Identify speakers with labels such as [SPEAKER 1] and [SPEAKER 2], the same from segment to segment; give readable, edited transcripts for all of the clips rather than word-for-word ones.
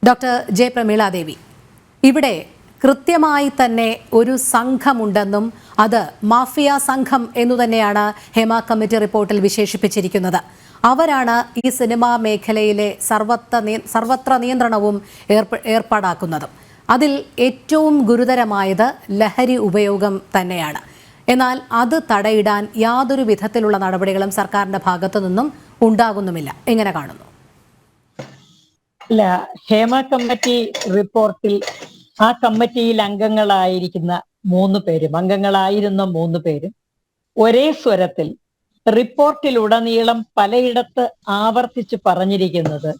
[SPEAKER 1] Doctor J Prameela Devi, ഇവിടെ കൃത്യമായി തന്നെ ഒരു സംഘമുണ്ടെന്നും അത് മാഫിയ സംഘം എന്നു തന്നെയാണ് ഹേമ കമ്മിറ്റി റിപ്പോർട്ടിൽ വിശേഷിപ്പിച്ചിരിക്കുന്നത്. അവരാണ് ഈ സിനിമാ മേഖലയിലെ സർവത്ര നിയന്ത്രണവും ഏർപ്പാടാക്കുന്നതും. അതിൽ ഏറ്റവും ഗുരുതരമായത് ലഹരി ഉപയോഗം തന്നെയാണ്. എന്നാൽ അത് തടയിടാൻ യാതൊരു വിധത്തിലുള്ള നടപടികളും സർക്കാരിന്റെ ഭാഗത്തു നിന്നും ഉണ്ടാകുന്നുമില്ല. എങ്ങനെ കാണുന്നു?
[SPEAKER 2] അല്ല, ഹേമ കമ്മിറ്റി റിപ്പോർട്ടിൽ ആ കമ്മിറ്റിയിൽ അംഗങ്ങളായിരുന്ന മൂന്ന് പേരും ഒരേ സ്വരത്തിൽ റിപ്പോർട്ടിലുടനീളം പലയിടത്ത് ആവർത്തിച്ച് പറഞ്ഞിരിക്കുന്നത്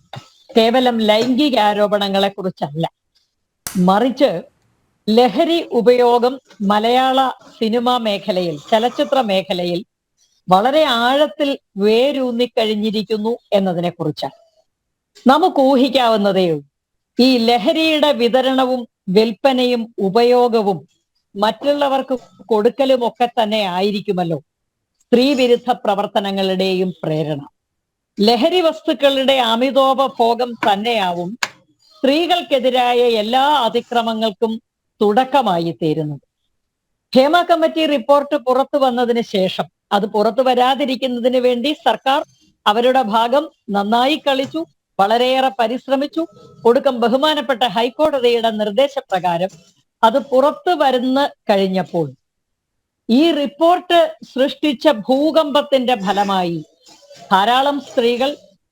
[SPEAKER 2] കേവലം ലൈംഗിക ആരോപണങ്ങളെ കുറിച്ചല്ല, മറിച്ച് ലഹരി ഉപയോഗം മലയാള സിനിമാ മേഖലയിൽ, ചലച്ചിത്ര മേഖലയിൽ വളരെ ആഴത്തിൽ വേരൂന്നിക്കഴിഞ്ഞിരിക്കുന്നു എന്നതിനെ കുറിച്ചാണ്. നമുക്ക് ഊഹിക്കാവുന്നതേയുള്ളൂ. ഈ ലഹരിയുടെ വിതരണവും വിൽപ്പനയും ഉപയോഗവും മറ്റുള്ളവർക്ക് കൊടുക്കലും ഒക്കെ തന്നെ ആയിരിക്കുമല്ലോ സ്ത്രീവിരുദ്ധ പ്രവർത്തനങ്ങളുടെയും പ്രേരണ. ലഹരി വസ്തുക്കളുടെ അമിതോപഭോഗം തന്നെയാവും സ്ത്രീകൾക്കെതിരായ എല്ലാ അതിക്രമങ്ങൾക്കും തുടക്കമായി തീരുന്നത്. ഹേമ കമ്മിറ്റി റിപ്പോർട്ട് പുറത്തു വന്നതിന് ശേഷം അത് പുറത്തു വരാതിരിക്കുന്നതിന് വേണ്ടി സർക്കാർ അവരുടെ ഭാഗം നന്നായി കളിച്ചു, വളരെയേറെ പരിശ്രമിച്ചു. ഒടുക്കം ബഹുമാനപ്പെട്ട ഹൈക്കോടതിയുടെ നിർദ്ദേശപ്രകാരം അത് പുറത്തു വരുന്ന കഴിഞ്ഞപ്പോൾ ഈ റിപ്പോർട്ട് സൃഷ്ടിച്ച ഭൂകമ്പത്തിന്റെ ഫലമായി ധാരാളം സ്ത്രീകൾ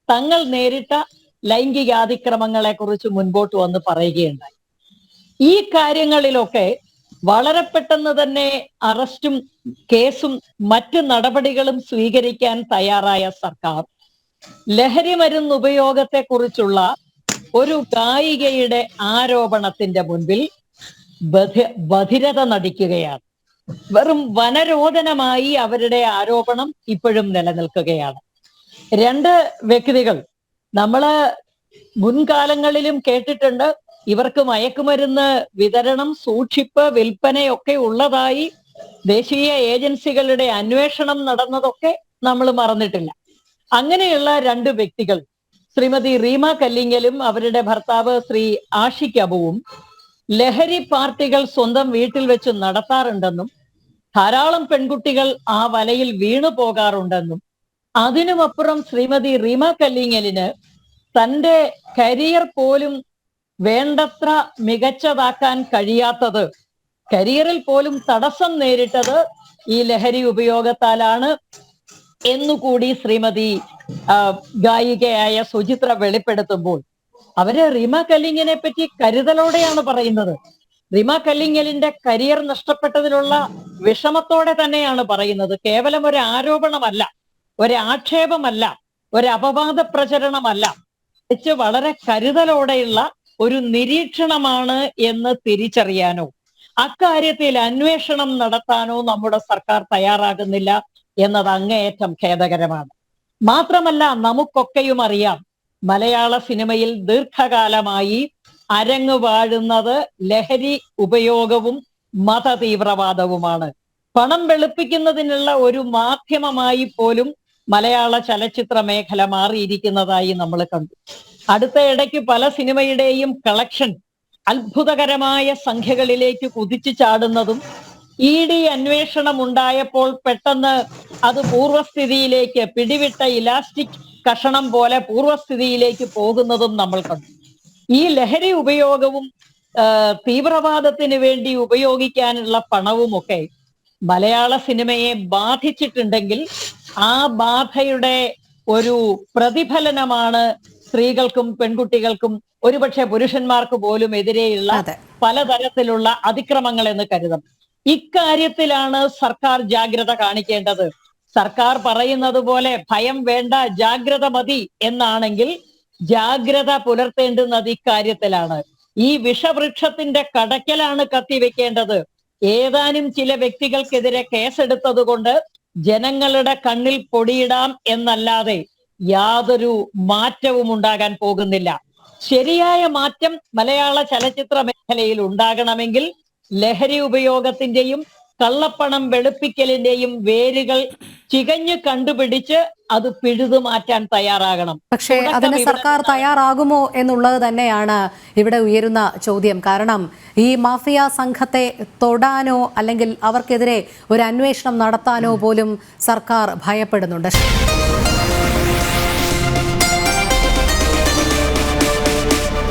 [SPEAKER 2] തങ്ങൾ നേരിട്ട ലൈംഗികാതിക്രമങ്ങളെ കുറിച്ച് മുൻപോട്ട് വന്ന് പറയുകയുണ്ടായി. ഈ കാര്യങ്ങളിലൊക്കെ വളരെ പെട്ടെന്ന് തന്നെ അറസ്റ്റും കേസും മറ്റ് നടപടികളും സ്വീകരിക്കാൻ തയ്യാറായ സർക്കാർ ലഹരി മരുന്ന് ഉപയോഗത്തെ കുറിച്ചുള്ള ഒരു ഗായികയുടെ ആരോപണത്തിന്റെ മുൻപിൽ ബധിരത നടിക്കുകയാണ്. വെറും വനരോധനമായി അവരുടെ ആരോപണം ഇപ്പോഴും നിലനിൽക്കുകയാണ്. രണ്ട് വ്യക്തികൾ, നമ്മള് മുൻകാലങ്ങളിലും കേട്ടിട്ടുണ്ട്, ഇവർക്ക് മയക്കുമരുന്ന് വിതരണം, സൂക്ഷിപ്പ്, വിൽപ്പനയൊക്കെ ഉള്ളതായി ദേശീയ ഏജൻസികളുടെ അന്വേഷണം നടന്നതൊക്കെ നമ്മൾ മറന്നിട്ടില്ല. അങ്ങനെയുള്ള രണ്ട് വ്യക്തികൾ, ശ്രീമതി റീമ കല്ലിങ്ങലും അവരുടെ ഭർത്താവ് ശ്രീ ആഷിഖ് അബുവും ലഹരി പാർട്ടികൾ സ്വന്തം വീട്ടിൽ വെച്ച് നടത്താറുണ്ടെന്നും ധാരാളം പെൺകുട്ടികൾ ആ വലയിൽ വീണു പോകാറുണ്ടെന്നും അതിനുമപ്പുറം ശ്രീമതി റീമ കല്ലിങ്ങലിന് തൻ്റെ കരിയർ പോലും വേണ്ടത്ര മികച്ചതാക്കാൻ കഴിയാത്തത്, കരിയറിൽ പോലും തടസ്സം നേരിട്ടത് ഈ ലഹരി ഉപയോഗത്താലാണ് എന്നുകൂടി ശ്രീമതി ഗായികയായ സുചിത്ര വെളിപ്പെടുത്തുമ്പോൾ അവര് റീമ കല്ലിങ്ങിനെ പറ്റി കരുതലോടെയാണ് പറയുന്നത്. റീമ കല്ലിങ്ങലിന്റെ കരിയർ നഷ്ടപ്പെട്ടതിലുള്ള വിഷമത്തോടെ തന്നെയാണ് പറയുന്നത്. കേവലം ഒരു ആരോപണമല്ല, ഒരു ആക്ഷേപമല്ല, ഒരു അപവാദ പ്രചരണമല്ല, വളരെ കരുതലോടെയുള്ള ഒരു നിരീക്ഷണമാണ് എന്ന് തിരിച്ചറിയാനോ അക്കാര്യത്തിൽ അന്വേഷണം നടത്താനോ നമ്മുടെ സർക്കാർ തയ്യാറാകുന്നില്ല എന്നത് അങ്ങേയറ്റം ഖേദകരമാണ്. മാത്രമല്ല, നമുക്കൊക്കെയും അറിയാം, മലയാള സിനിമയിൽ ദീർഘകാലമായി അരങ്ങു വാഴുന്നത് ലഹരി ഉപയോഗവും മത തീവ്രവാദവുമാണ്. പണം വെളുപ്പിക്കുന്നതിനുള്ള ഒരു മാധ്യമമായി പോലും മലയാള ചലച്ചിത്ര മേഖല മാറിയിരിക്കുന്നതായി നമ്മൾ കണ്ടു. അടുത്ത ഇടയ്ക്ക് പല സിനിമയുടെയും കളക്ഷൻ അത്ഭുതകരമായ സംഖ്യകളിലേക്ക് കുതിച്ചു ചാടുന്നതും ED അന്വേഷണം ഉണ്ടായപ്പോൾ പെട്ടെന്ന് അത് പൂർവ്വസ്ഥിതിയിലേക്ക്, പിടിവിട്ട ഇലാസ്റ്റിക് കഷണം പോലെ പൂർവ്വസ്ഥിതിയിലേക്ക് പോകുന്നതും നമ്മൾ കണ്ടു. ഈ ലഹരി ഉപയോഗവും തീവ്രവാദത്തിന് വേണ്ടി ഉപയോഗിക്കാനുള്ള പണവുമൊക്കെ മലയാള സിനിമയെ ബാധിച്ചിട്ടുണ്ടെങ്കിൽ ആ ബാധയുടെ ഒരു പ്രതിഫലനമാണ് സ്ത്രീകൾക്കും പെൺകുട്ടികൾക്കും ഒരുപക്ഷെ പുരുഷന്മാർക്ക് പോലും എതിരെയുള്ള പലതരത്തിലുള്ള അതിക്രമങ്ങൾ എന്ന് കരുതാം. ഇക്കാര്യത്തിലാണ് സർക്കാർ ജാഗ്രത കാണിക്കേണ്ടത്. സർക്കാർ പറയുന്നത് പോലെ ഭയം വേണ്ട, ജാഗ്രത മതി എന്നാണെങ്കിൽ ജാഗ്രത പുലർത്തേണ്ടുന്നത് ഇക്കാര്യത്തിലാണ്. ഈ വിഷവൃക്ഷത്തിന്റെ കടയ്ക്കലാണ് കത്തിവെക്കേണ്ടത്. ഏതാനും ചില വ്യക്തികൾക്കെതിരെ കേസെടുത്തത് കൊണ്ട് ജനങ്ങളുടെ കണ്ണിൽ പൊടിയിടാം എന്നല്ലാതെ യാതൊരു മാറ്റവും ഉണ്ടാകാൻ പോകുന്നില്ല. ശരിയായ മാറ്റം മലയാള ചലച്ചിത്ര മേഖലയിൽ ഉണ്ടാകണമെങ്കിൽ ലഹരി ഉപയോഗത്തിന്റെയും കള്ളപ്പണം വെളുപ്പിക്കലിന്റെയും വേരുകൾ ചികഞ്ഞു കണ്ടുപിടിച്ച് അത് പിഴുതു മാറ്റാൻ തയ്യാറാകണം.
[SPEAKER 1] പക്ഷേ
[SPEAKER 2] തുടക്കം
[SPEAKER 1] അതിന്
[SPEAKER 2] ഇവിടെ
[SPEAKER 1] സർക്കാർ തയ്യാറാകുമോ എന്നുള്ളത് തന്നെയാണ് ഇവിടെ ഉയരുന്ന ചോദ്യം. കാരണം ഈ മാഫിയ സംഘത്തെ തൊടാനോ അല്ലെങ്കിൽ അവർക്കെതിരെ ഒരു അന്വേഷണം നടത്താനോ പോലും സർക്കാർ ഭയപ്പെടുന്നുണ്ട്.